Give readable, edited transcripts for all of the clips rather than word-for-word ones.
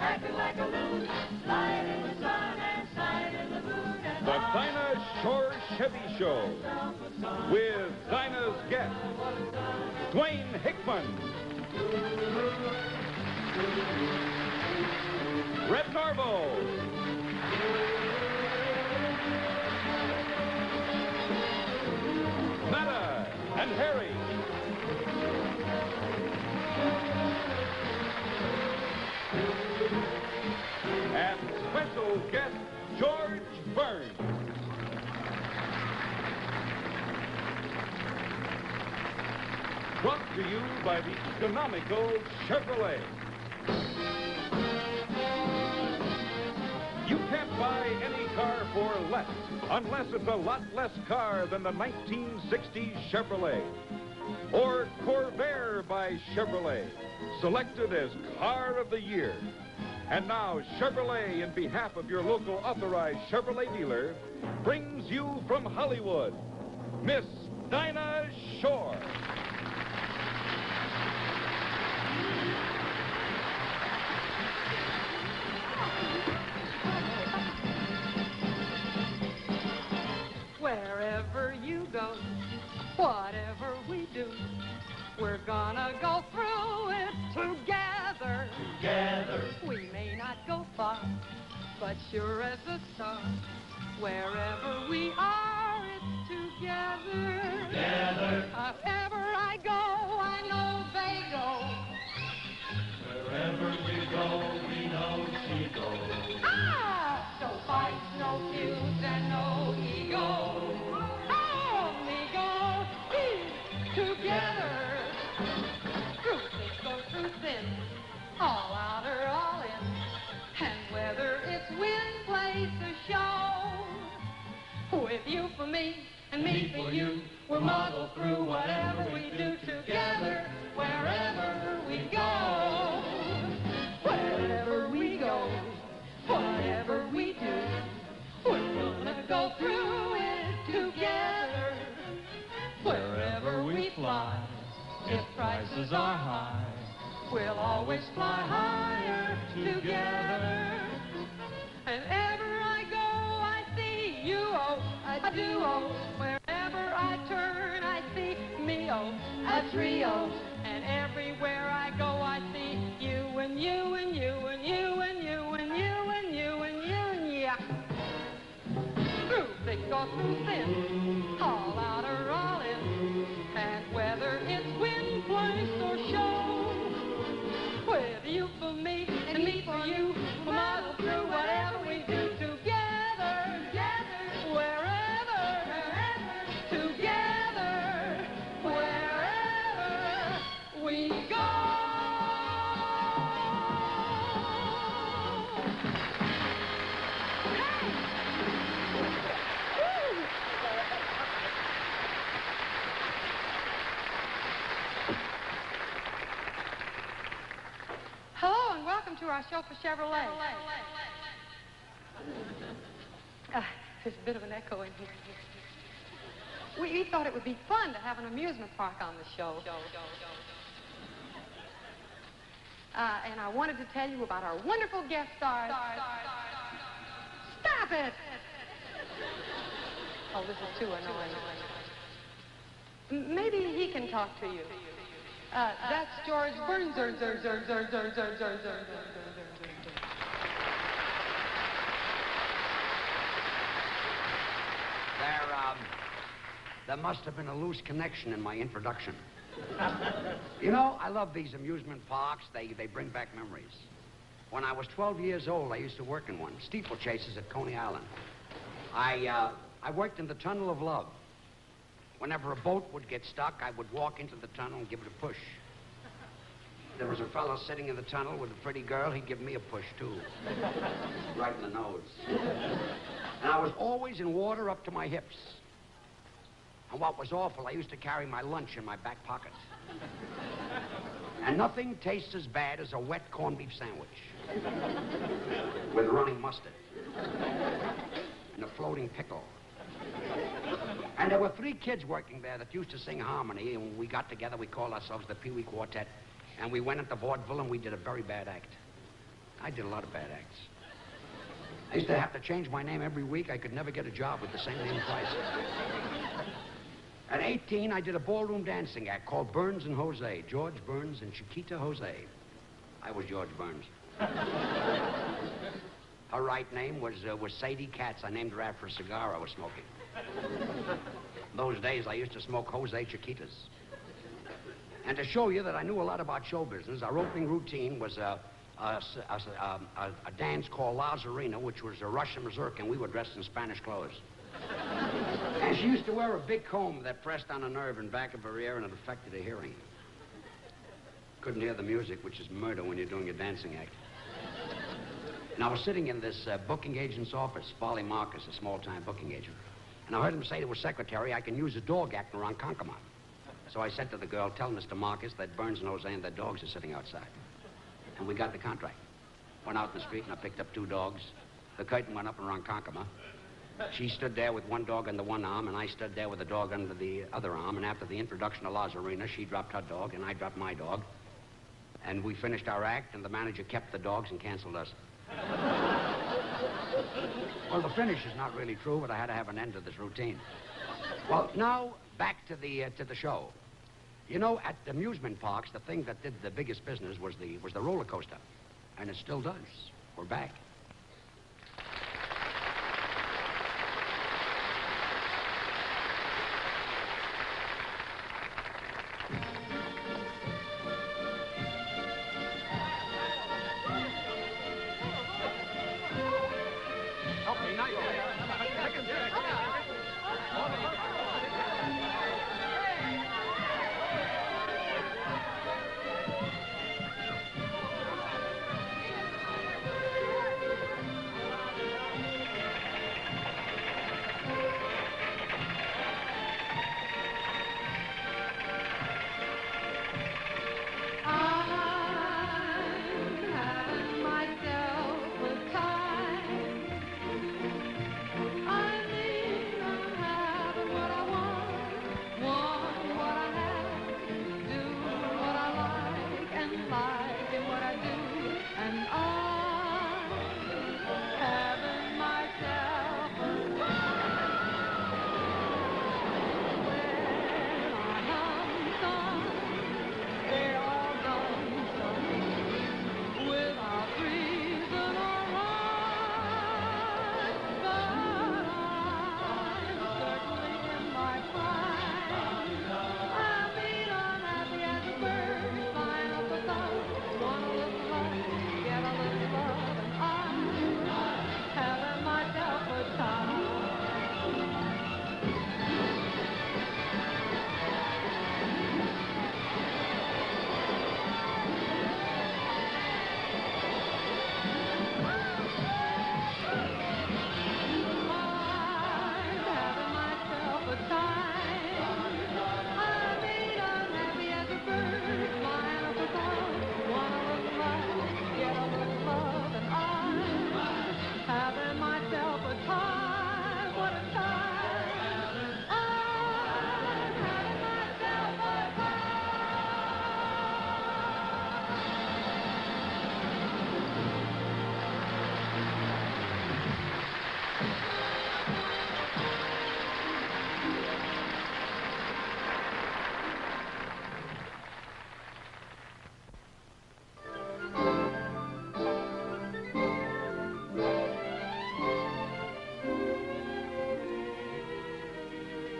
acting like a loon, lying in the sun and sighing in the moon. And The Dinah Shore Chevy Show with Dinah's guest, Dwayne Hickman, Red Norval, Nada and Harry, and special guest George Burns. Brought to you by the economical Chevrolet. You can't buy any car for less, unless it's a lot less car than the 1960s Chevrolet. Or Corvair by Chevrolet, selected as Car of the Year. And now Chevrolet, in behalf of your local authorized Chevrolet dealer, brings you from Hollywood, Miss Dinah Shore. Wherever you go, whatever we do, we're gonna go through it together. Together. We may not go far, but sure as a star, wherever we are, it's together. Together. Wherever I go, I know they go. Wherever we go, we know she goes. Ah! No fights, no feuds, and no ego. Only go together. Through thick, go through thin, all out or all in. And whether it's win, place, or show, with you for me and me for you, we'll muddle through whatever we do together. Wherever we go, wherever we go, whatever we do, we're gonna go through it together. Wherever we fly, if prices are high, we'll always fly higher together. And ever I go, I see you, oh, a duo. Wherever I turn, I see me, oh, a trio. And everywhere I go, I see you and you and you and you and you and you and you and you and yeah. Through thick or through thin, all out or all in. And whether it's win, place, or show, with you for me and me for you, we'll muddle through whatever we do together. Together, wherever, together, wherever we go. Hello and welcome to our show for Chevrolet. There's a bit of an echo in here. We thought it would be fun to have an amusement park on the show. And I wanted to tell you about our wonderful guest stars. Stop it! Oh, this is too annoying. Maybe he can talk to you. That's George Bernser. There must have been a loose connection in my introduction. You know, I love these amusement parks. They bring back memories. When I was 12 years old, I used to work in one, steeplechases at Coney Island. I worked in the Tunnel of Love. Whenever a boat would get stuck, I would walk into the tunnel and give it a push. There was a fellow sitting in the tunnel with a pretty girl. He'd give me a push, too. Right in the nose. And I was always in water up to my hips. And what was awful, I used to carry my lunch in my back pocket. And nothing tastes as bad as a wet corned beef sandwich. With running mustard. And a floating pickle. And there were 3 kids working there that used to sing harmony, and when we got together, we called ourselves the Pee Wee Quartet, and we went into vaudeville and we did a very bad act. I did a lot of bad acts. I used to have to change my name every week. I could never get a job with the same name twice. At 18, I did a ballroom dancing act called Burns and Jose. George Burns and Chiquita Jose. I was George Burns. Her right name was Sadie Katz. I named her after a cigar I was smoking. Those days, I used to smoke Jose Chiquitas. And to show you that I knew a lot about show business, our opening routine was a dance called Lazarina, which was a Russian mazurka, and we were dressed in Spanish clothes. And she used to wear a big comb that pressed on a nerve in back of her ear, and it affected her hearing. Couldn't hear the music, which is murder when you're doing a dancing act. And I was sitting in this booking agent's office, Folly Marcus, a small-time booking agent. And I heard him say to his secretary, I can use a dog acting around Concomat. So I said to the girl, tell Mr. Marcus that Burns and Jose and their dogs are sitting outside. And we got the contract. Went out in the street and I picked up 2 dogs. The curtain went up around Concomat. She stood there with one dog under one arm, and I stood there with a dog under the other arm. And after the introduction of Lazarina, she dropped her dog, and I dropped my dog. And we finished our act, and the manager kept the dogs and canceled us. Well, the finish is not really true, but I had to have an end to this routine. Well, now, back to the show. You know, at the amusement parks, the thing that did the biggest business was the roller coaster. And it still does. We're back.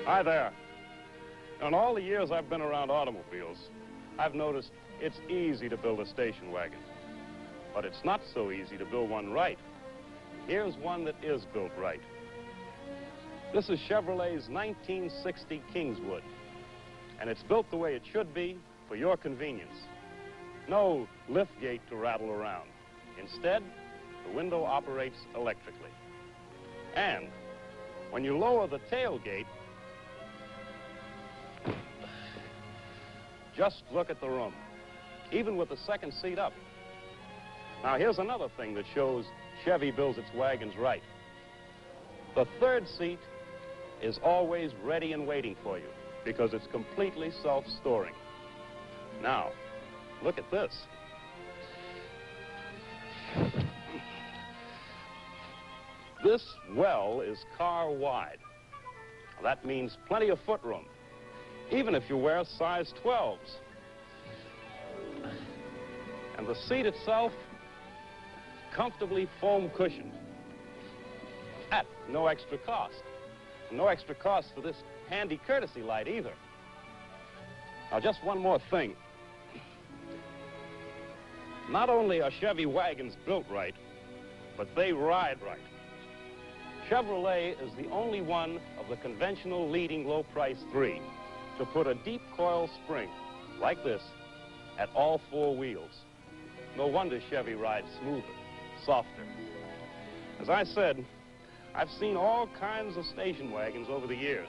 Hi there. In all the years I've been around automobiles, I've noticed it's easy to build a station wagon. But it's not so easy to build one right. Here's one that is built right. This is Chevrolet's 1960 Kingswood. And it's built the way it should be for your convenience. No lift gate to rattle around. Instead, the window operates electrically. And when you lower the tailgate, just look at the room, even with the second seat up. Now, here's another thing that shows Chevy builds its wagons right. The third seat is always ready and waiting for you because it's completely self-storing. Now, look at this. this well is car wide. That means plenty of footroom, even if you wear size 12s. And the seat itself, comfortably foam cushioned. At no extra cost. No extra cost for this handy courtesy light either. Now, just one more thing. Not only are Chevy wagons built right, but they ride right. Chevrolet is the only one of the conventional leading low-price three to put a deep coil spring, like this, at all four wheels. No wonder Chevy rides smoother, softer. As I said, I've seen all kinds of station wagons over the years,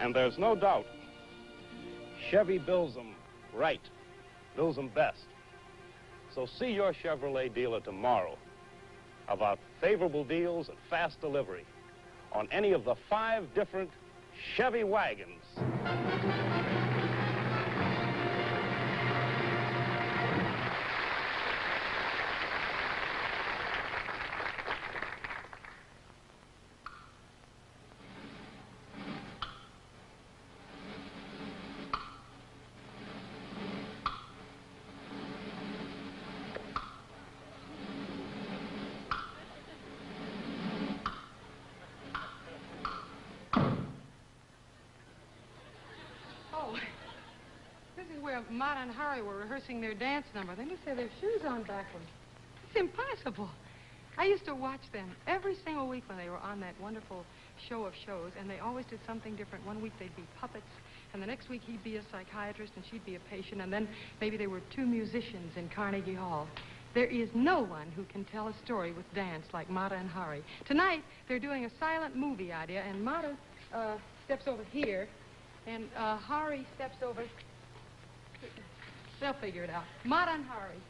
and there's no doubt Chevy builds them right, builds them best. So see your Chevrolet dealer tomorrow about favorable deals and fast delivery on any of the 5 different Chevy wagons. Where Marta and Harry were rehearsing their dance number. They must have their shoes on backwards. It's impossible. I used to watch them every single week when they were on that wonderful show of shows, and they always did something different. One week they'd be puppets, and the next week he'd be a psychiatrist and she'd be a patient, and then maybe they were 2 musicians in Carnegie Hall. There is no one who can tell a story with dance like Marta and Harry. Tonight, they're doing a silent movie idea, and Marta steps over here, and Harry steps over... They'll figure it out. Marta and Harry.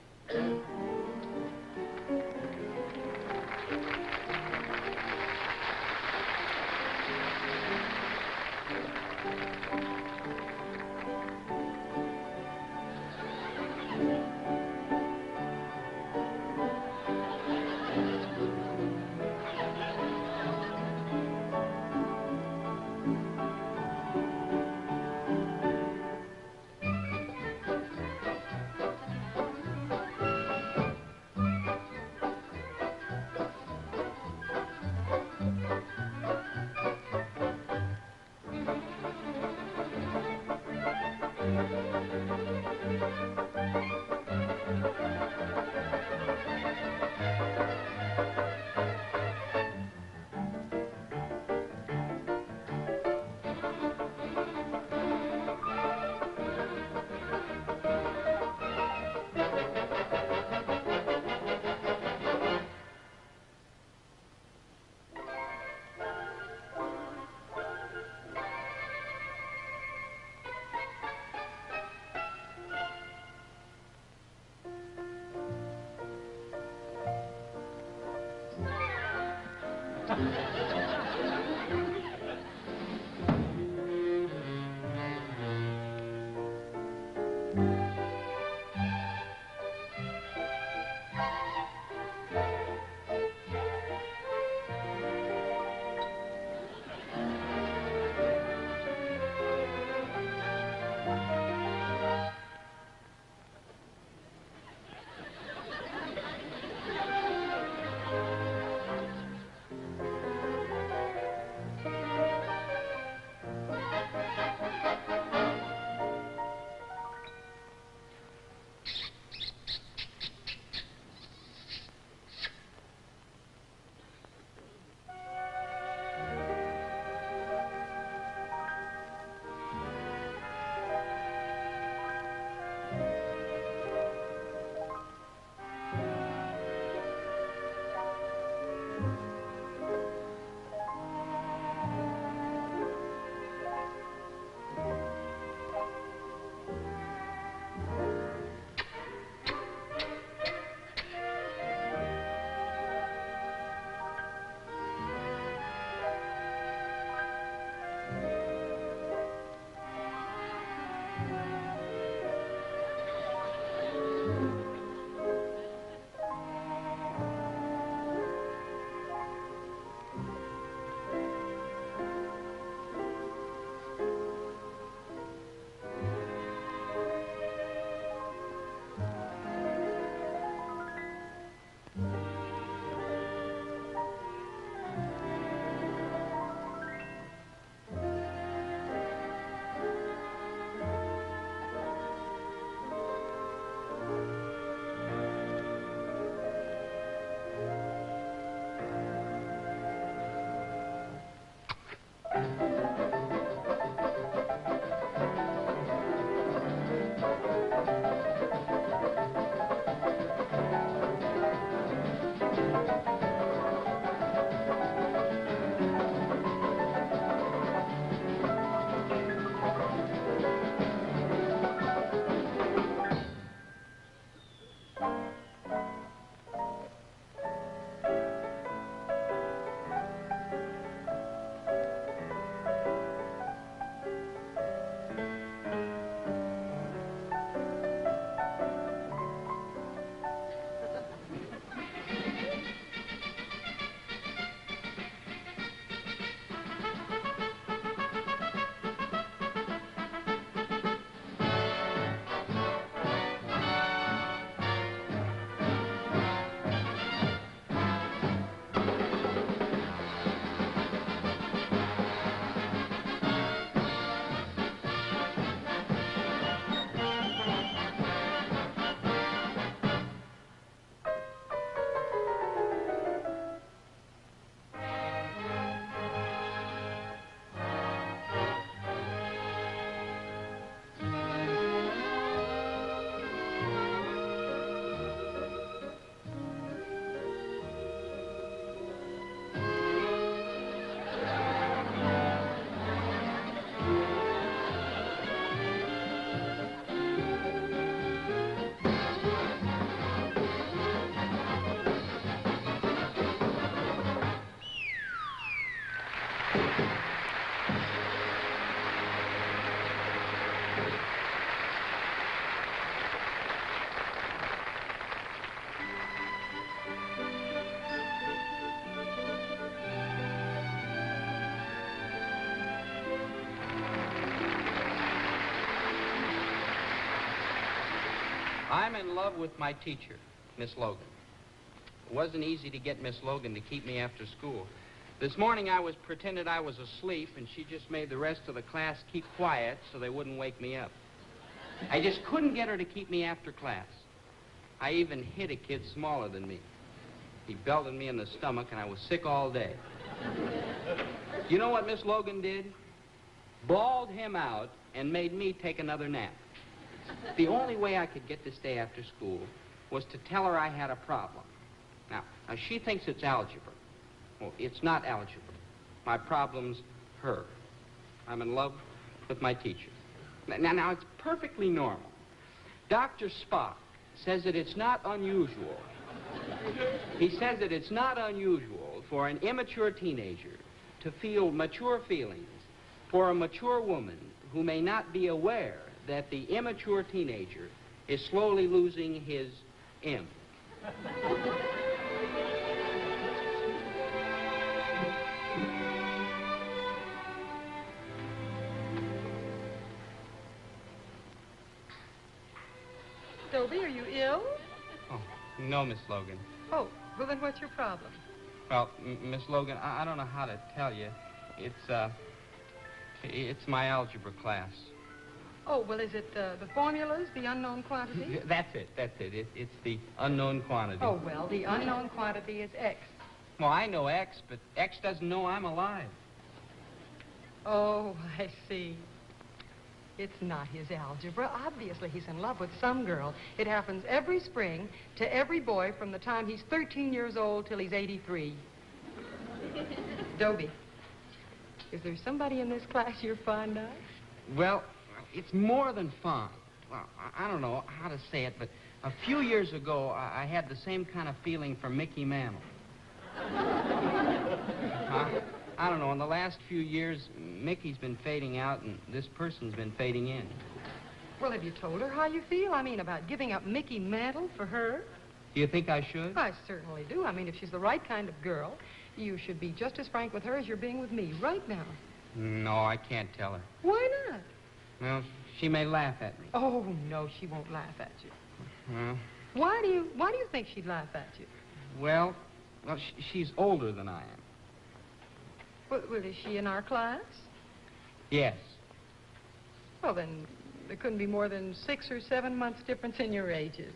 I'm in love with my teacher, Miss Logan. It wasn't easy to get Miss Logan to keep me after school. This morning I was pretended I was asleep, and she just made the rest of the class keep quiet so they wouldn't wake me up. I just couldn't get her to keep me after class. I even hit a kid smaller than me. He belted me in the stomach, and I was sick all day. You know what Miss Logan did? Bawled him out and made me take another nap. The only way I could get to stay after school was to tell her I had a problem. Now she thinks it's algebra. Well, it's not algebra. My problem's her. I'm in love with my teacher. Now, it's perfectly normal. Dr. Spock says that it's not unusual. He says that it's not unusual for an immature teenager to feel mature feelings for a mature woman who may not be aware that the immature teenager is slowly losing his M. Toby, are you ill? Oh, no, Miss Logan. Oh, well, then what's your problem? Well, Miss Logan, I don't know how to tell you. It's my algebra class. Oh, well, is it the formulas, the unknown quantity? That's it. It's the unknown quantity. Oh, well, the unknown quantity is X. Well, I know X, but X doesn't know I'm alive. Oh, I see. It's not his algebra. Obviously, he's in love with some girl. It happens every spring to every boy from the time he's 13 years old till he's 83. Dobie, is there somebody in this class you're fond of? Well, it's more than fond. Well, I don't know how to say it, but a few years ago, I had the same kind of feeling for Mickey Mantle. I don't know, in the last few years, Mickey's been fading out and this person's been fading in. Well, have you told her how you feel? I mean, about giving up Mickey Mantle for her? Do you think I should? I certainly do. I mean, if she's the right kind of girl, you should be just as frank with her as you're being with me right now. No, I can't tell her. Why not? Well, she may laugh at me. Oh, no, she won't laugh at you. Well, Why do you think she'd laugh at you? well, she's older than I am. Well, is she in our class? Yes. Well, then, there couldn't be more than 6 or 7 months difference in your ages.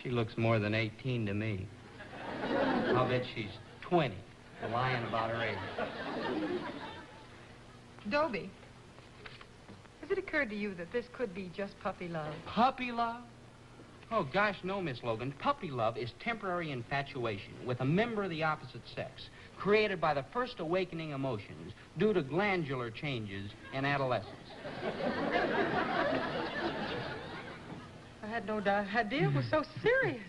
She looks more than 18 to me. I'll bet she's 20, lying about her age. Dobie, has it occurred to you that this could be just puppy love? Puppy love? Oh, gosh, no, Miss Logan. Puppy love is temporary infatuation with a member of the opposite sex, created by the first awakening emotions due to glandular changes in adolescence. I had no idea it was so serious.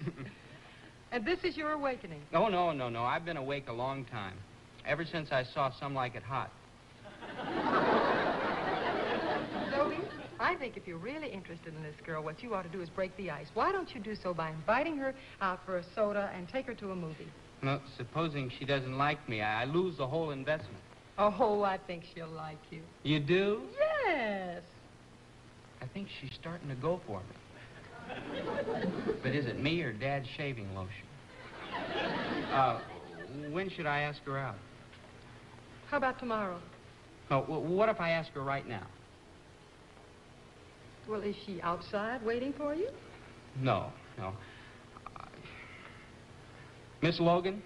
And this is your awakening? Oh, no. I've been awake a long time. Ever since I saw Some Like It Hot. Dobie, I think if you're really interested in this girl, what you ought to do is break the ice. Why don't you do so by inviting her out for a soda and take her to a movie? No, supposing she doesn't like me, I lose the whole investment. Oh, I think she'll like you. You do? Yes. I think she's starting to go for me. But is it me or Dad's shaving lotion? When should I ask her out? How about tomorrow? Oh, well, what if I ask her right now? Well, is she outside waiting for you? No. Miss Logan?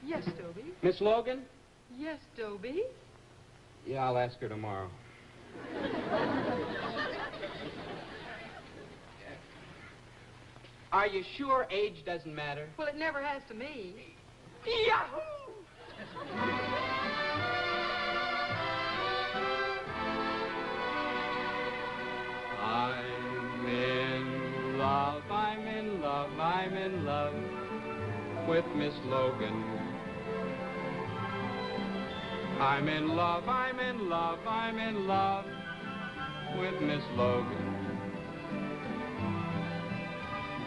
Yes, Dobie. Miss Logan? Yes, Dobie. Yeah, I'll ask her tomorrow. Are you sure age doesn't matter? Well, it never has to me. Yahoo! I'm in love, I'm in love, I'm in love with Miss Logan. I'm in love, I'm in love, I'm in love with Miss Logan.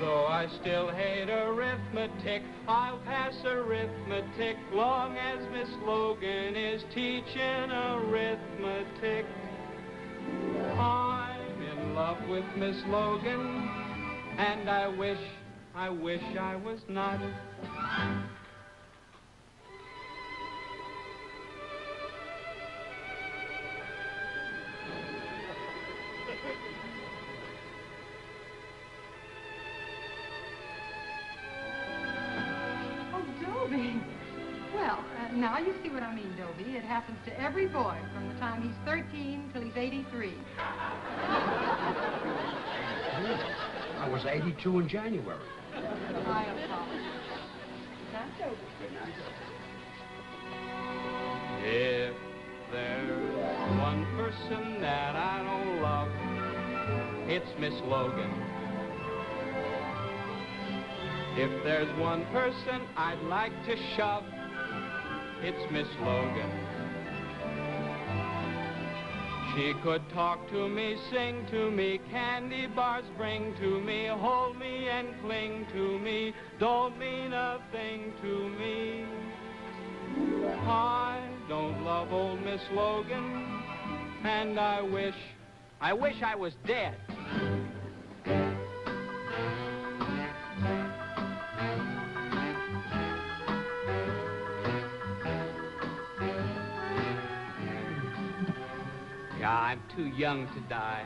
Though I still hate arithmetic, I'll pass arithmetic long as Miss Logan is teaching arithmetic. I'm in love with Miss Logan, and I wish I was not. Oh, Dovey. Well, now you see what I mean, Dovey. It happens to every boy from the time he's 13 till he's 83. I was 82 in January. I apologize. That's Dovey. Good night. If there's one person that I don't love, it's Miss Logan. If there's one person I'd like to shove, it's Miss Logan. She could talk to me, sing to me, candy bars bring to me, hold me and cling to me, don't mean a thing to me. I don't love old Miss Logan, and I wish I was dead. Yeah, I'm too young to die.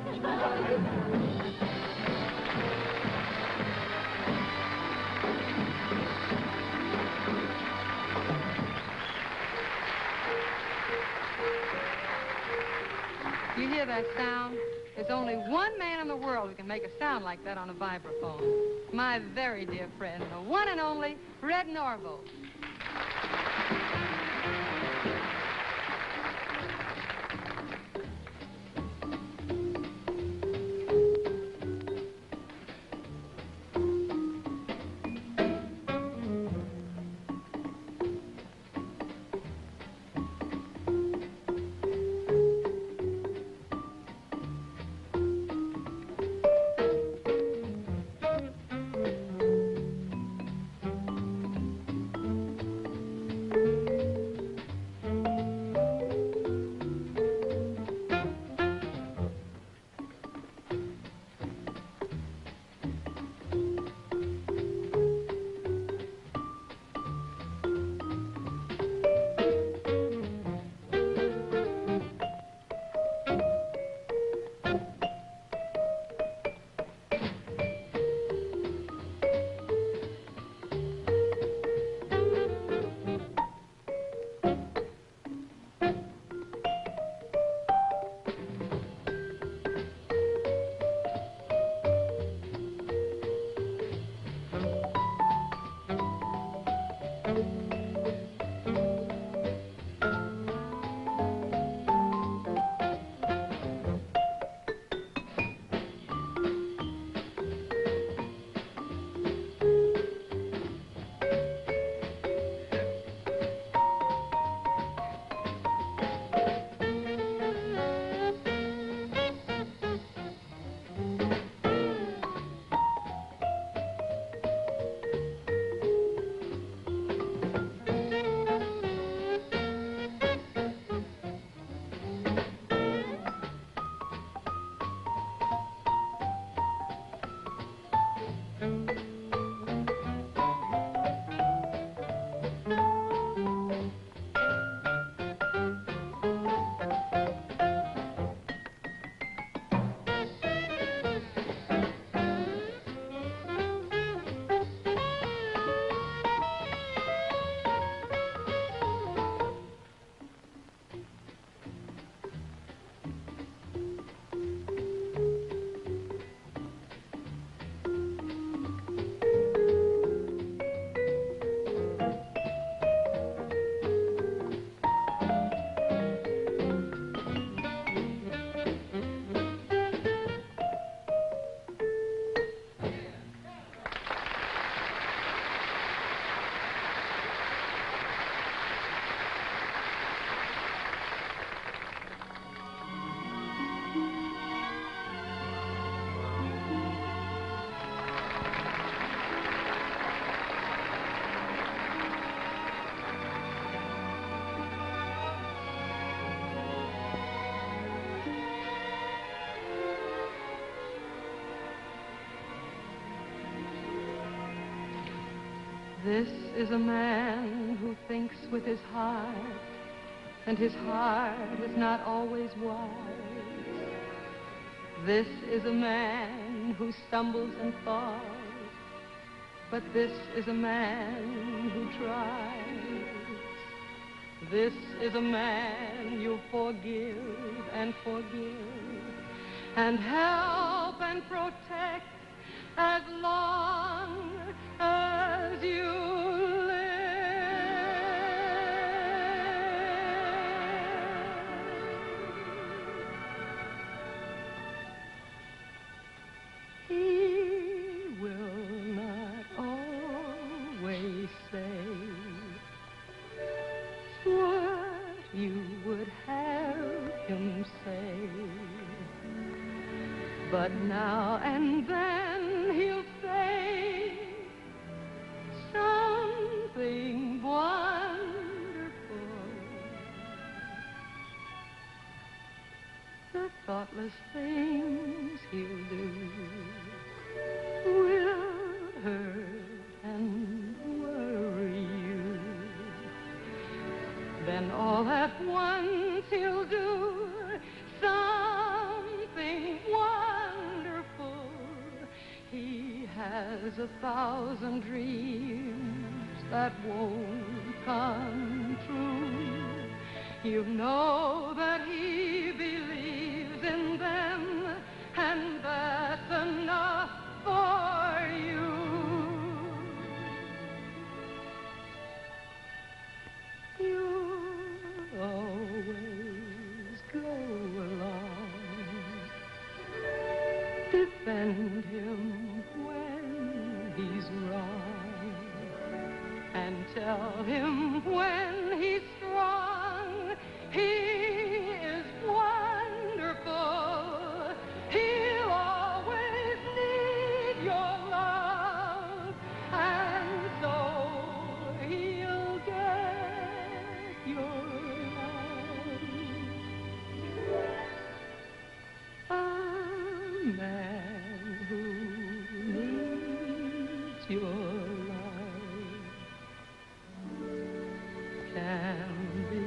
You hear that sound? There's only one man in the world who can make a sound like that on a vibraphone. My very dear friend, the one and only Red Norvo. This is a man who thinks with his heart, and his heart is not always wise. This is a man who stumbles and falls, but this is a man who tries. This is a man you forgive and forgive, and help and protect as long as you live. He will not always say what you would have him say, but now and then he'll say something wonderful. The thoughtless things he'll do will hurt and worry you. Then all at once he'll do something wonderful. He has 1,000 dreams that won't come true. You know that he believes in them, and that's enough for you. You'll always go along, defend him when he's wrong, and tell him when he's strong, he is wonderful. He'll always need your love, and so he'll get your love. A man who needs your love can be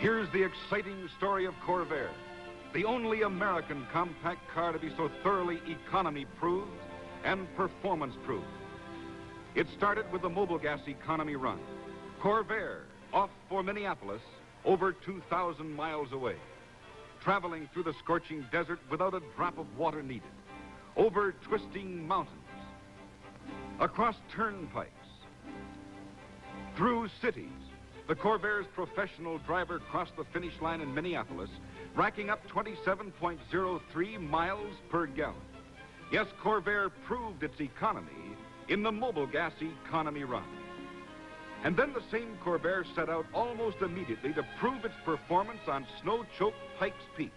Here's the exciting story of Corvair, the only American compact car to be so thoroughly economy-proved and performance-proved. It started with the Mobile Gas economy run. Corvair, off for Minneapolis, over 2,000 miles away, traveling through the scorching desert without a drop of water needed, over twisting mountains, across turnpikes, through cities. The Corvair's professional driver crossed the finish line in Minneapolis, racking up 27.03 miles per gallon. Yes, Corvair proved its economy in the Mobile Gas economy run. And then the same Corvair set out almost immediately to prove its performance on snow-choked Pikes Peak.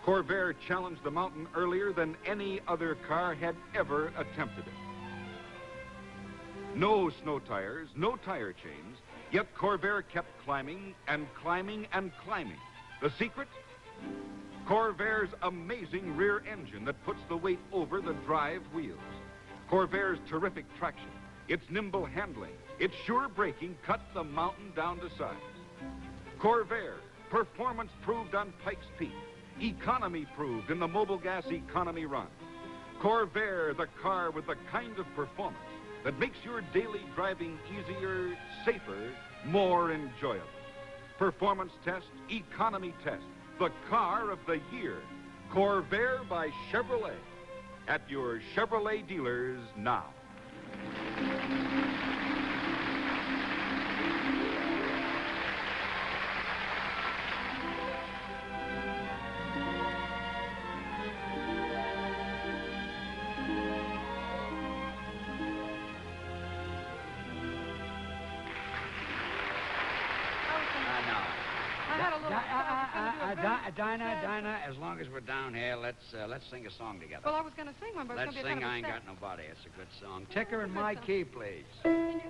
Corvair challenged the mountain earlier than any other car had ever attempted it. No snow tires, no tire chains, yet Corvair kept climbing and climbing and climbing. The secret? Corvair's amazing rear engine that puts the weight over the drive wheels. Corvair's terrific traction, its nimble handling, its sure braking cut the mountain down to size. Corvair, performance proved on Pikes Peak, economy proved in the Mobile Gas Economy Run. Corvair, the car with the kind of performance that makes your daily driving easier, safer, more enjoyable. Performance test, economy test, the car of the year. Corvair by Chevrolet. At your Chevrolet dealers now. Dinah, as long as we're down here, let's sing a song together. Well, I was going to sing one, but Let's it's going to sing be a I Ain't kind of Got Nobody. It's a good song. Ticker in Good my song. key, please. Can you-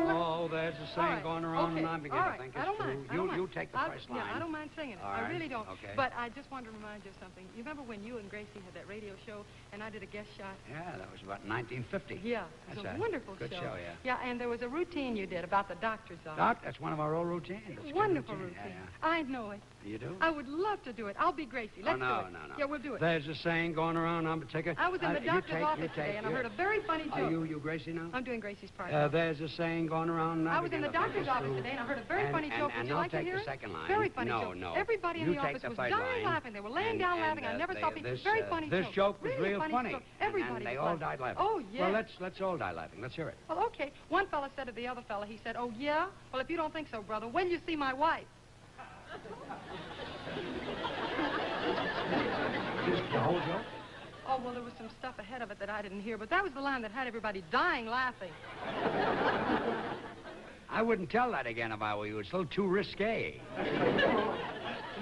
Oh, there's a All saying right. going around, Okay. and I'm beginning All to right. think I it's don't true. mind. I don't You mind. take the first line. Yeah, I don't mind singing it. All I right. really don't. Okay. But I just wanted to remind you of something. You remember when you and Gracie had that radio show, and I did a guest shot? Yeah, that was about 1950. Yeah, it That's was a right. wonderful Good show, yeah. Yeah, and there was a routine you did about the doctor's office. Doc, that's one of our old routines. It's a good Wonderful routine. Yeah, I know it. yeah. You do? I would love to do it. I'll be Gracie. Let's no, do it. no. Yeah, we'll do it. There's a saying going around, I'm a ticker. I was in the you doctor's take- office you today, take- and I heard a very funny joke. Are you Gracie now? I'm doing Gracie's part. There's a saying going around. I was in the doctor's office today, and I heard a very funny joke. Would And you don't like to take hear the it? second line. Very funny No, joke. no. Everybody in You the take office the was third dying line. laughing. They were laying down laughing. I never saw people. Very funny This joke was really real funny. joke. Everybody and they was all laughing. died laughing. Oh, yeah. Well, let's all die laughing. Let's hear it. Well, okay. One fella said to the other fella, he said, "Oh, yeah? Well, if you don't think so, brother, when you see my wife?" Just the whole joke? Oh, well, there was some stuff ahead of it that I didn't hear, but that was the line that had everybody dying laughing. I wouldn't tell that again if I were you. It's a little too risque. You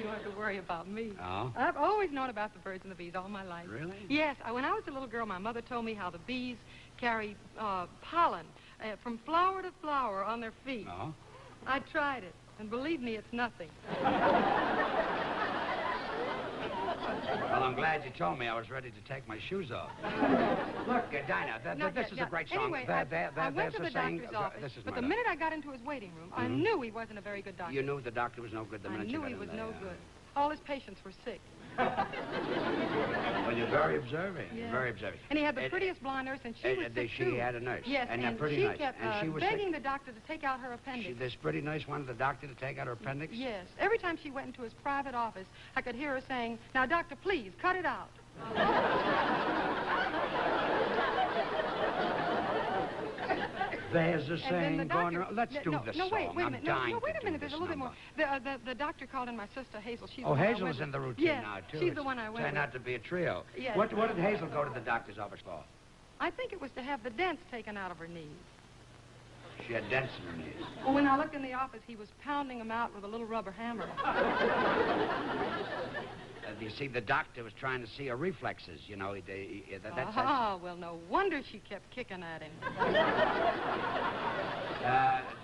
don't have to worry about me. Oh? I've always known about the birds and the bees all my life. Really? Yes. When I was a little girl, my mother told me how the bees carry pollen from flower to flower on their feet. Oh? I tried it, and believe me, it's nothing. Well, I'm glad you told me. I was ready to take my shoes off. Look, Dinah, this is a great song. Anyway, I went to the doctor's office, This is but my the minute I got into his waiting room, I knew he wasn't a very good doctor. You knew the doctor was no good the I minute you knew got he in was there, no yeah. good. All his patients were sick. Well, you're very observing. Yeah. You're very observing. And he had the prettiest blonde nurse, and she was sick, She too. had a nurse. Yes, and a and pretty she nurse. kept and she was begging sick. the doctor to take out her appendix. This pretty nurse wanted the doctor to take out her appendix? Yes. Every time she went into his private office, I could hear her saying, "Now, doctor, please, cut it out." There's a And then saying the going doctor... around. Let's do this No, wait song. a I'm minute. dying No, wait to a do minute. There's this a little bit more. number. The doctor called in my sister, Hazel. She's Oh, the one I Hazel's went in the with. routine Yes, now, too. she's the one I went Turned with. out to be a trio. Yes. What did Hazel go to the doctor's office for? I think it was to have the dents taken out of her knees. She had dents in her knees. Well, when I looked in the office, he was pounding them out with a little rubber hammer. You see, the doctor was trying to see her reflexes. You know, that's... Ah, well, no wonder she kept kicking at him.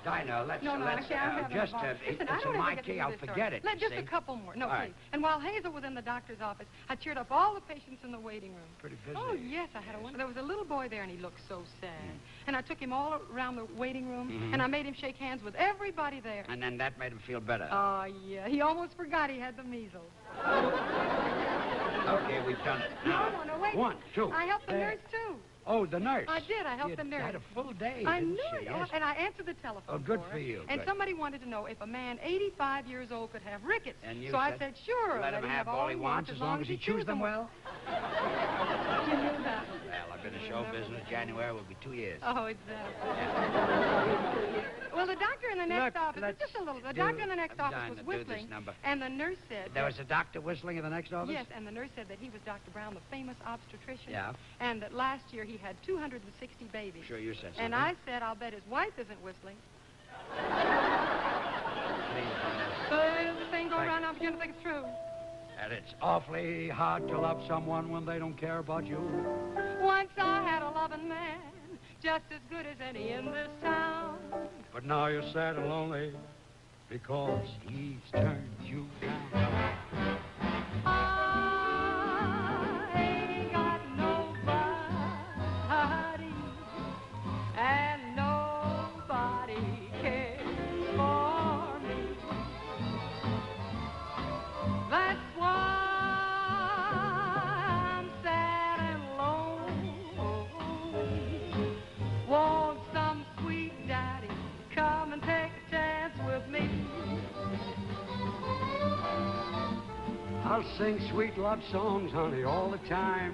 Dinah, let's... No, I can't. I'm having just, a ball. Listen, I it's don't in ever my get to key. do I'll this story. forget it, Let you just see. a couple more. No, All right. please. And while Hazel was in the doctor's office, I cheered up all the patients in the waiting room. Pretty busy. Oh, yes, I had a wonderful... There was a little boy there, and he looked so sad. And I took him all around the waiting room, and I made him shake hands with everybody there. And then that made him feel better. Oh, yeah. He almost forgot he had the measles. Okay, we've done it. Now, No, wait. 1, 2. I helped the there. nurse, too. Oh, the nurse. I did. I helped the You nurse. had a full day, I didn't knew she? it. Yes. And I answered the telephone. Oh, good her, for you, And good. somebody wanted to know if a man 85 years old could have rickets. And you so I said, said, sure. Let him have all he wants as long as he chews them well. You knew that. Well, I've been in show business. January will be 2 years. Oh, exactly. Well, the doctor in the next Look, office, let's just a little, the do- doctor in the next I'm office dying was to do this whistling, number. and the nurse said... There was a doctor whistling in the next office? Yes, and the nurse said that he was Dr. Brown, the famous obstetrician. Yeah. And that last year he had 260 babies. Sure, you said something. And I said, I'll bet his wife isn't whistling. The thing go around, I'm beginning to think it's true. And it's awfully hard to love someone when they don't care about you. Once I had a loving man, just as good as any in this town. But now you're sad and lonely because he's turned you down. I ain't got nobody I'll sing sweet love songs, honey, all the time.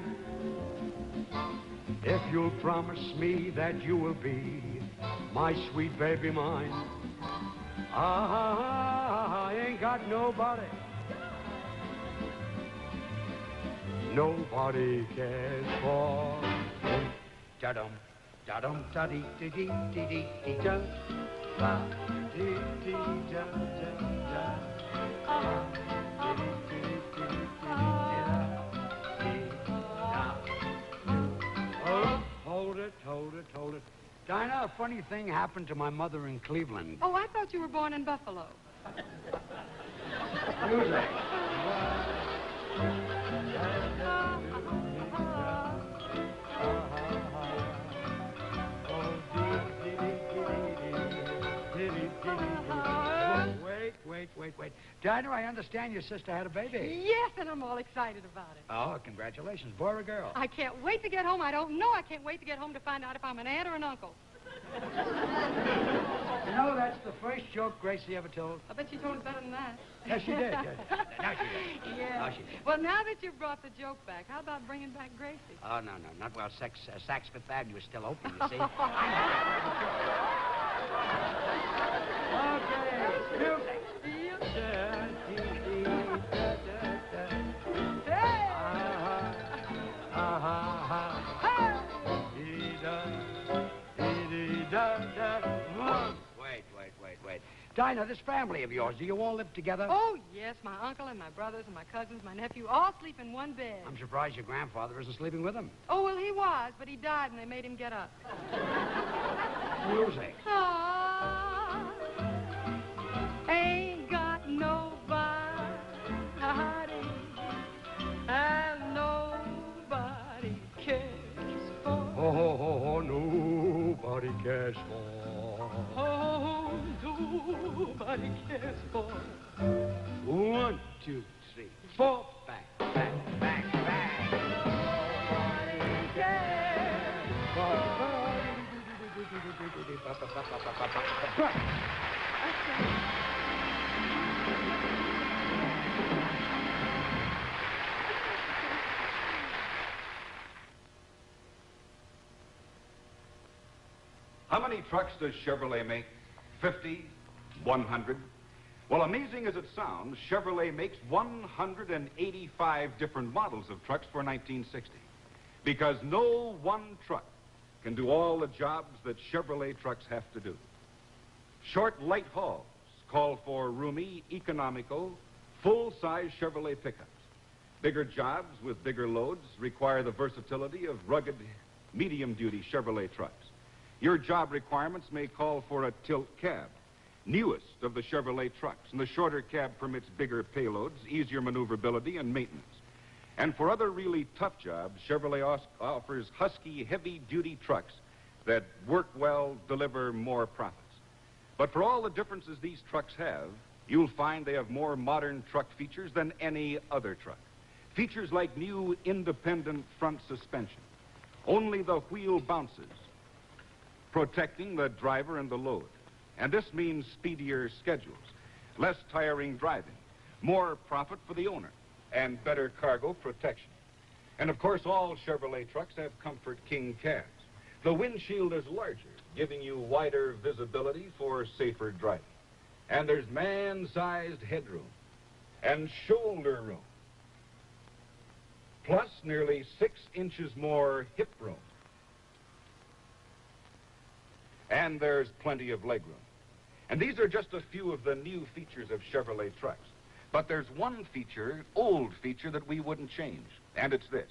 If you'll promise me that you will be my sweet baby mine. I ain't got nobody. Nobody cares for. Da-dum, da-dum, da-dee-dee-dee-dee-dee-da. Ba-dee-dee-da-da-da. Hold it. Dinah, a funny thing happened to my mother in Cleveland. Oh, I thought you were born in Buffalo. Music. Wait. Dinah, I understand your sister had a baby. Yes, and I'm all excited about it. Oh, congratulations. Boy or girl? I can't wait to get home. I don't know. I can't wait to get home to find out if I'm an aunt or an uncle. You know, that's the first joke Gracie ever told. I bet she told it better than that. Yes, she did. Yes. Now she did. Yeah. Now she did. Well, now that you've brought the joke back, how about bringing back Gracie? Oh, no. Not while Saks Fifth Avenue is still open, you see. Okay, music. Wait. Dinah, this family of yours, do you all live together? Oh, yes. My uncle and my brothers and my cousins, my nephew, all sleep in one bed. I'm surprised your grandfather isn't sleeping with them. Oh, well, he was, but he died and they made him get up. Music. Ah, ain't got nobody, and nobody cares for. Oh, nobody cares for. Oh, nobody cares for. 1, 2, 3, 4, back. Nobody cares for. How many trucks does Chevrolet make? 50? 100? Well, amazing as it sounds, Chevrolet makes 185 different models of trucks for 1960. Because no one truck can do all the jobs that Chevrolet trucks have to do. Short, light hauls call for roomy, economical, full-size Chevrolet pickups. Bigger jobs with bigger loads require the versatility of rugged, medium-duty Chevrolet trucks. Your job requirements may call for a tilt cab, newest of the Chevrolet trucks, and the shorter cab permits bigger payloads, easier maneuverability, and maintenance. And for other really tough jobs, Chevrolet offers husky, heavy-duty trucks that work well, deliver more profits. But for all the differences these trucks have, you'll find they have more modern truck features than any other truck. Features like new independent front suspension. Only the wheel bounces, protecting the driver and the load. And this means speedier schedules, less tiring driving, more profit for the owner, and better cargo protection. And of course, all Chevrolet trucks have Comfort King cabs. The windshield is larger, giving you wider visibility for safer driving. And there's man-sized headroom and shoulder room, plus nearly 6 inches more hip room. And there's plenty of legroom. And these are just a few of the new features of Chevrolet trucks. But there's one feature, old feature, that we wouldn't change, and it's this.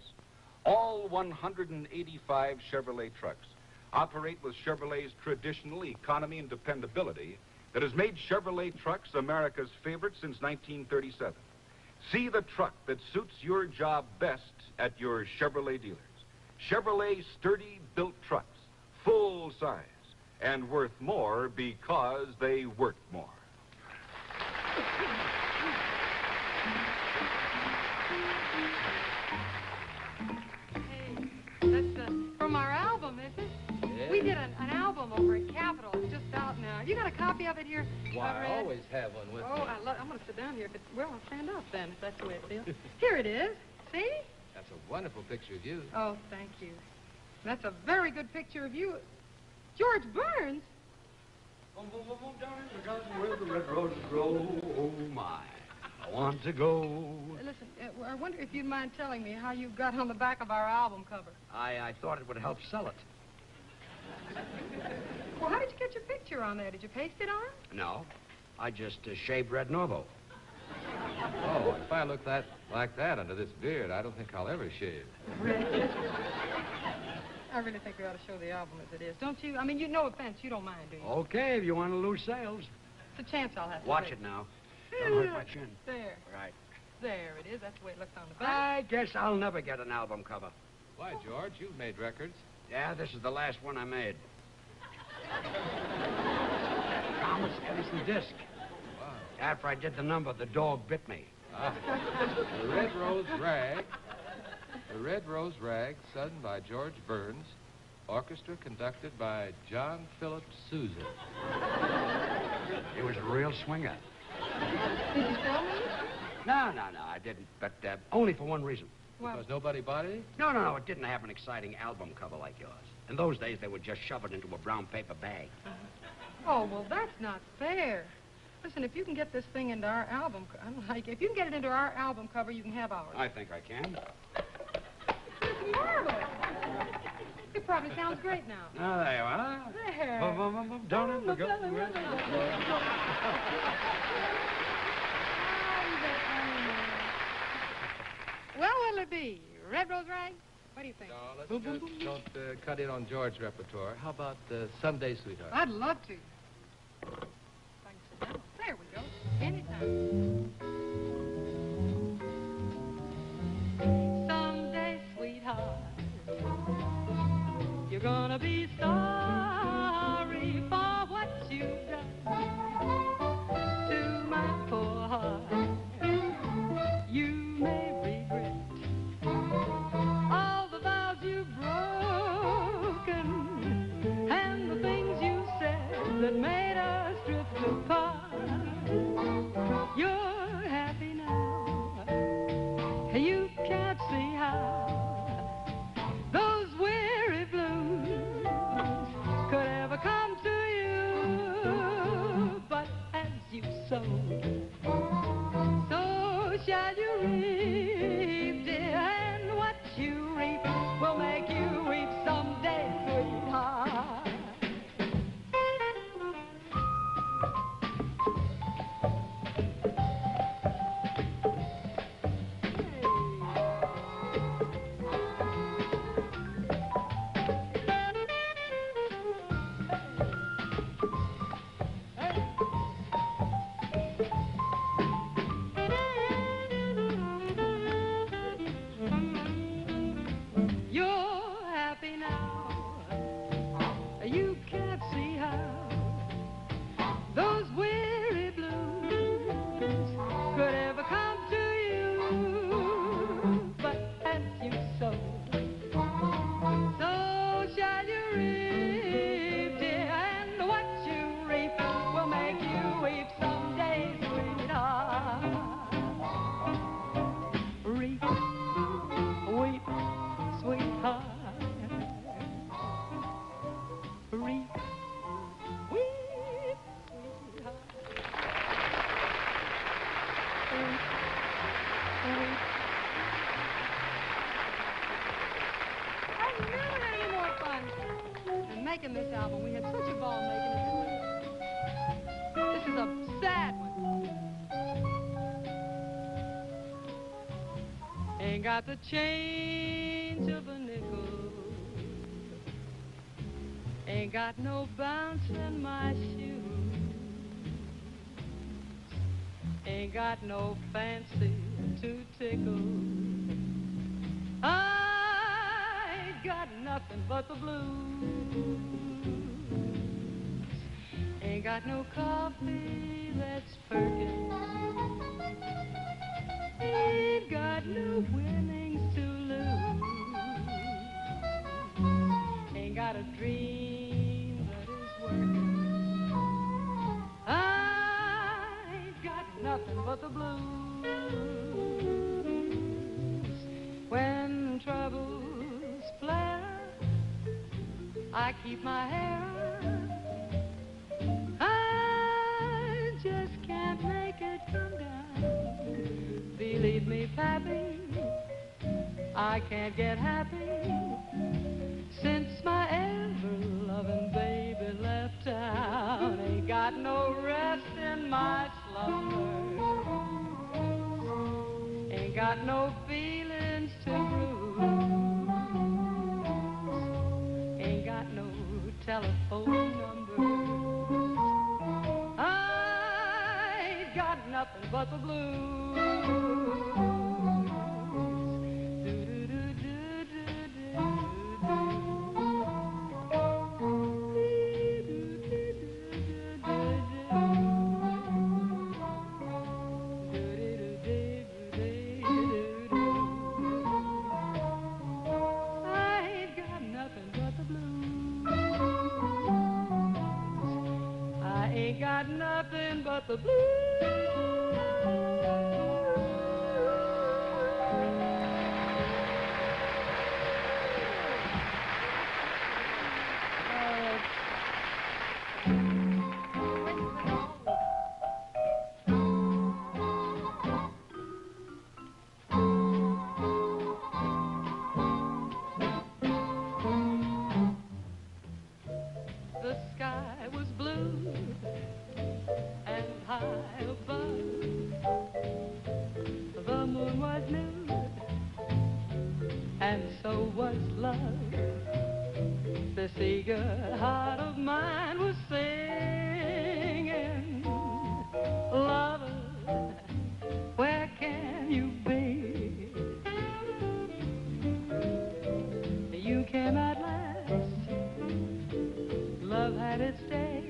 All 185 Chevrolet trucks operate with Chevrolet's traditional economy and dependability that has made Chevrolet trucks America's favorite since 1937. See the truck that suits your job best at your Chevrolet dealers. Chevrolet sturdy built trucks, full size, and worth more because they work more. Hey, that's from our album, is it? Yes? We did an album over at Capitol. It's just out now. You got a copy of it here? Why, Red? I always have one with Oh, me. I'm going to sit down here. Well, I'll stand up then, if that's the way it feels. Here it is. See? That's a wonderful picture of you. Oh, thank you. That's a very good picture of you. George Burns? Boom, boom, boom, boom, down in the garden where the red roses grow. Oh, my. I want to go. Listen, I wonder if you'd mind telling me how you got on the back of our album cover. I thought it would help sell it. Well, how did you get your picture on there? Did you paste it on? No. I just shaved Red Norvo. Oh, if I look like that under this beard, I don't think I'll ever shave. I really think we ought to show the album as it is, don't you? I mean, no offense, you don't mind, do you? Okay, if you want to lose sales. It's a chance I'll have to Watch take. it now. Don't hurt my chin. There. Right. There it is. That's the way it looks on the back. I guess I'll never get an album cover. Why, George, you've made records. Yeah, this is the last one I made. Thomas Edison disc. Wow. After I did the number, the dog bit me. The Red Rose Rag. The Red Rose Rag, sung by George Burns. Orchestra conducted by John Philip Sousa. He was a real swinger. Did you tell me? No, I didn't. But only for one reason. Well, Because nobody bought it? No, it didn't have an exciting album cover like yours. In those days, they would just shove it into a brown paper bag. oh, well, that's not fair. Listen, if you can get this thing into our album, if you can get it into our album cover, you can have ours. I think I can. It's marvelous. It probably sounds great now. Oh, there you are. There. Bum, bum, bum, bum, down in the garden where the red roses Well, what'll it be? Red Rose Rag? What do you think? No, let's just don't cut in on George's repertoire. How about Someday, Sweetheart? I'd love to. If I can sit down. There we go. Anytime. Someday, sweetheart, you're gonna be sorry for what you've done to my poor heart. You may regret all the vows you've broken and the things you said that made us drift apart. You're happy now. You can't see how those weary blues could ever come to you. But as you sow, so shall you reap, dear, and what you reap will make you weep someday, sweetheart. You're happy now. You can't see how those weary blues could ever come to you. But as you sow, so shall you reap, dear, and what you reap will make you weep someday, sweetheart. Reap, weep, sweetheart. Reap, weep, sweetheart. Reap, weep. I've never had any more fun than making this album. We had such a ball making it. This is a sad one. Ain't got the change of a nickel. Ain't got no bounce in my shoes. Ain't got no fancy to tickle. I ain't got nothing but the blues. Ain't got no coffee that's perking. Ain't got no winnings to lose. Ain't got a dream I keep my hair up. I just can't make it come down. Believe me, Pappy, I can't get happy since my ever-loving baby left town. Ain't got no rest in my slumber. Ain't got no feelings to bruise. Ain't got no telephone numbers. I ain't got nothing but the blues. Got nothing but the blues. The sky was blue and high above. The moon was nude, and so was love. This eager heart of mine was singing, lover, where can you be? You came at last, love had its day.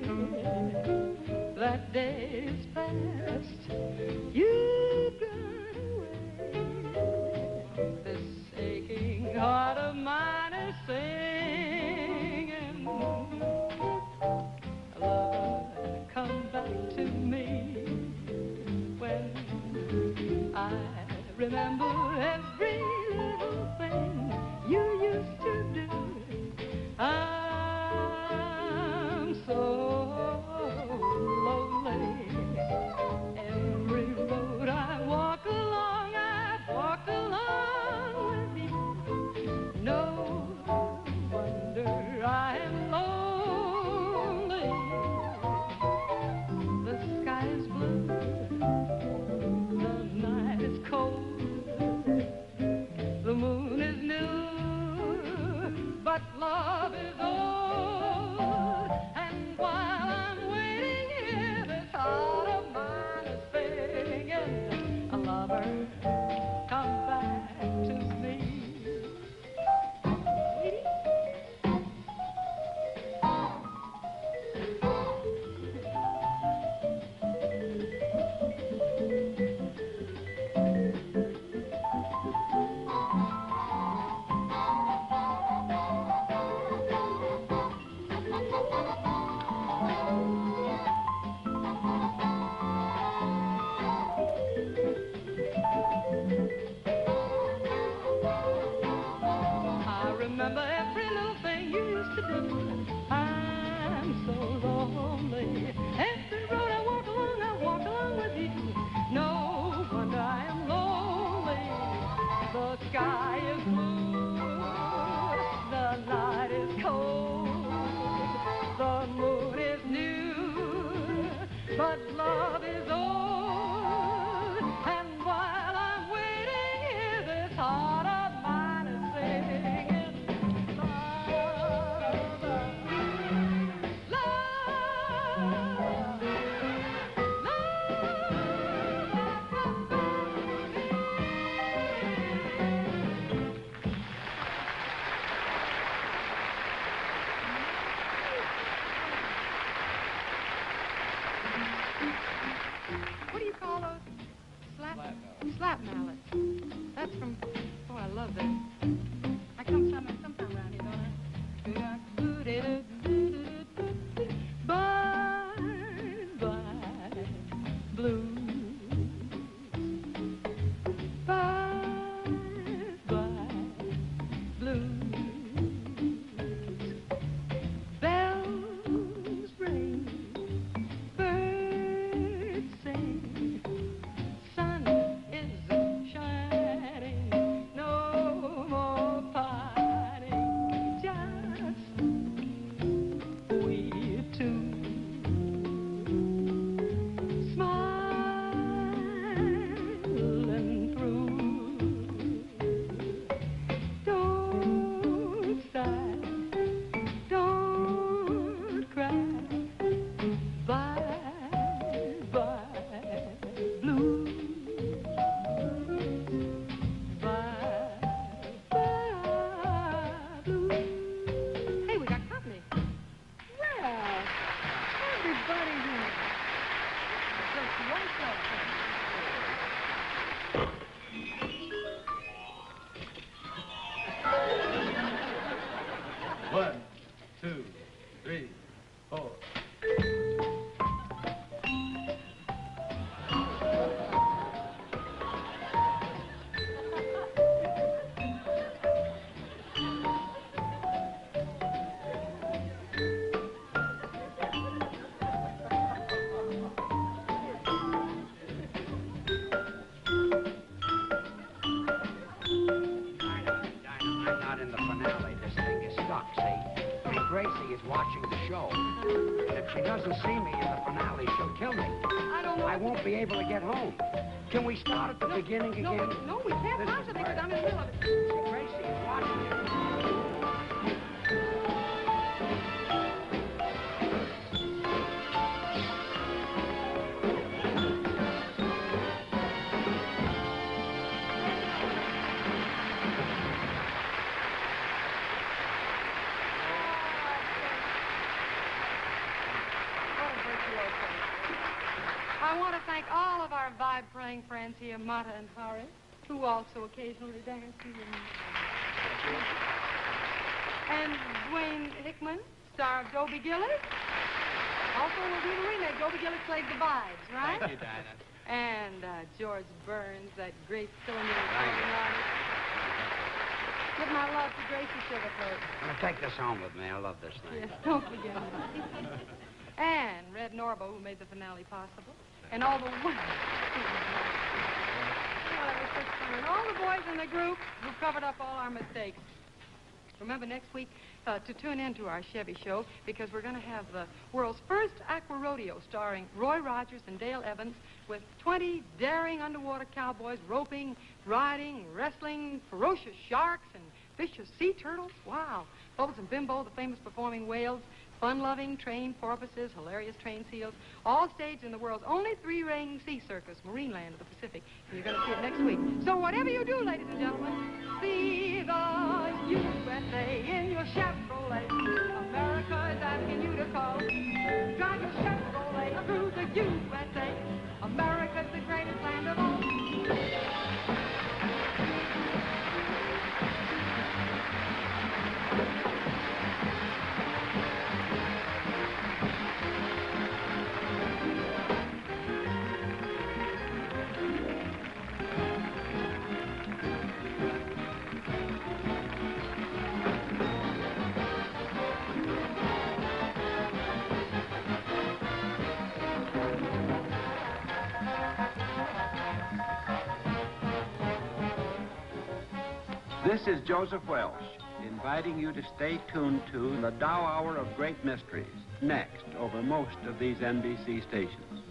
That day is past. You got away. This aching heart of mine is singing, lover, come back to me. When I remember every little thing you used to do, I'm so lonely. Every road I walk along with you. No wonder I am lonely. The sky is blue, the night is cold, the moon is new, but love is old. And while I'm waiting here, this heart of mine is singing, a lover, come back to me. I remember every little thing you used to do. I'm so lonely. Every road I walk along with you. No wonder I am lonely. The sky is blue, the night is cold, the moon is new, but love is old. And while I'm waiting here, this heart of mine is singing, what do you call those? Slap mallets. That's from, oh, I love that. I come sometime around here, don't I? Bye, bye, blues. Bye, bye, blues. 2, 3, 4. I'm not in the finale. This thing is stuck, see? And Gracie is watching the show. And if she doesn't see me in the finale, she'll kill me. I don't know. I won't be able to get home. Can we start at the beginning again? No, we can't This is possibly because right. I'm in the middle of it. See, Gracie is watching it. I want to thank all of our vibe-praying friends here, Mata and Horace, who also occasionally dance here. And Dwayne Hickman, star of Dobie Gillis. Also, we'll do the remake. Dobie Gillis played the vibes, right? Thank you, Dinah. And George Burns, that great cylinder Thank you. artist. Give my love to Gracie Sugarfoot. I'm going to take this home with me. I love this thing. Yes, don't forget it. And Red Norbo, who made the finale possible. And all the women. And all the boys in the group who covered up all our mistakes. Remember next week to tune in to our Chevy show because we're going to have the world's first aqua rodeo starring Roy Rogers and Dale Evans with 20 daring underwater cowboys roping, riding, wrestling, ferocious sharks and vicious sea turtles. Wow. Bubbles and Bimbo, the famous performing whales, fun-loving trained porpoises, hilarious trained seals, all staged in the world's only three-ring sea circus, Marineland of the Pacific. And you're going to see it next week. So whatever you do, ladies and gentlemen, see the USA in your Chevrolet. America is asking you to call. Drive your Chevrolet through the USA. America's the greatest land of all. This is Joseph Welsh, inviting you to stay tuned to the Dow Hour of Great Mysteries, next over most of these NBC stations.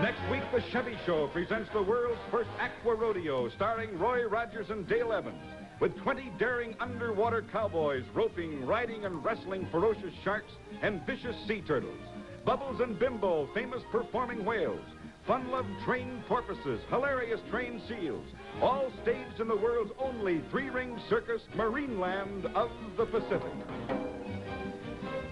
Next week, the Chevy Show presents the world's first aqua rodeo starring Roy Rogers and Dale Evans with 20 daring underwater cowboys roping, riding, and wrestling ferocious sharks and vicious sea turtles. Bubbles and Bimbo, famous performing whales. Fun-loved trained porpoises, hilarious trained seals. All staged in the world's only three-ring circus, Marineland of the Pacific.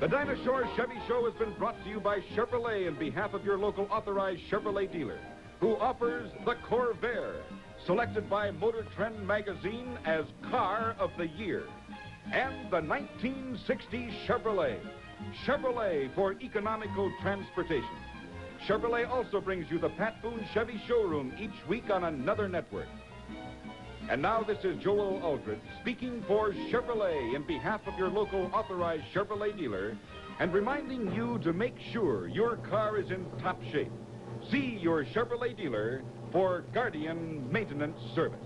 The Dinah Shore Chevy Show has been brought to you by Chevrolet in behalf of your local authorized Chevrolet dealer, who offers the Corvair, selected by Motor Trend magazine as Car of the Year, and the 1960 Chevrolet. Chevrolet for economical transportation. Chevrolet also brings you the Pat Boone Chevy Showroom each week on another network. And now this is Joel Aldrich speaking for Chevrolet in behalf of your local authorized Chevrolet dealer and reminding you to make sure your car is in top shape. See your Chevrolet dealer for Guardian Maintenance Service.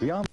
Beyond